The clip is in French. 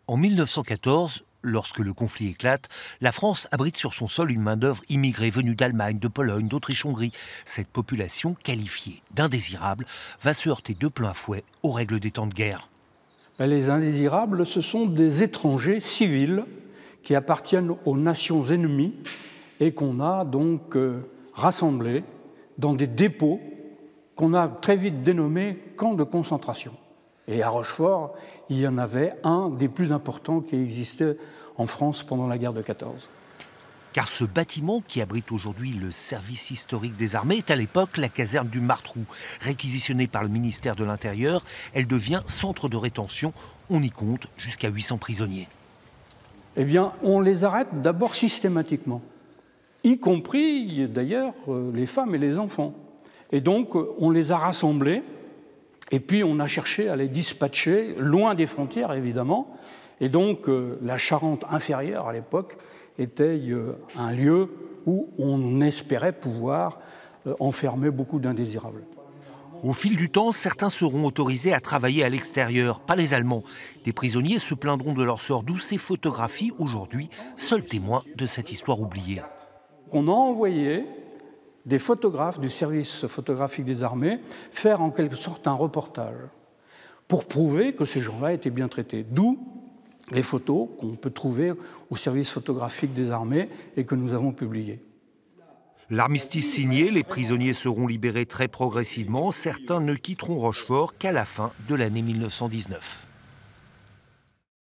En 1914, lorsque le conflit éclate, la France abrite sur son sol une main-d'œuvre immigrée venue d'Allemagne, de Pologne, d'Autriche-Hongrie. Cette population, qualifiée d'indésirable, va se heurter de plein fouet aux règles des temps de guerre. Les indésirables, ce sont des étrangers civils qui appartiennent aux nations ennemies et qu'on a donc rassemblés dans des dépôts qu'on a très vite dénommés camps de concentration. Et à Rochefort, il y en avait un des plus importants qui existait en France pendant la guerre de 14. Car ce bâtiment qui abrite aujourd'hui le service historique des armées est à l'époque la caserne du Martrou. Réquisitionnée par le ministère de l'Intérieur, elle devient centre de rétention. On y compte jusqu'à 800 prisonniers. Eh bien, on les arrête d'abord systématiquement, y compris d'ailleurs les femmes et les enfants. Et donc, on les a rassemblés, et puis on a cherché à les dispatcher loin des frontières, évidemment. Et donc, la Charente inférieure, à l'époque, était un lieu où on espérait pouvoir enfermer beaucoup d'indésirables. Au fil du temps, certains seront autorisés à travailler à l'extérieur, pas les Allemands. Des prisonniers se plaindront de leur sort, d'où ces photographies, aujourd'hui, seuls témoins de cette histoire oubliée. On a envoyé des photographes du service photographique des armées faire en quelque sorte un reportage pour prouver que ces gens-là étaient bien traités. D'où les photos qu'on peut trouver au service photographique des armées et que nous avons publiées. L'armistice signé, les prisonniers seront libérés très progressivement. Certains ne quitteront Rochefort qu'à la fin de l'année 1919.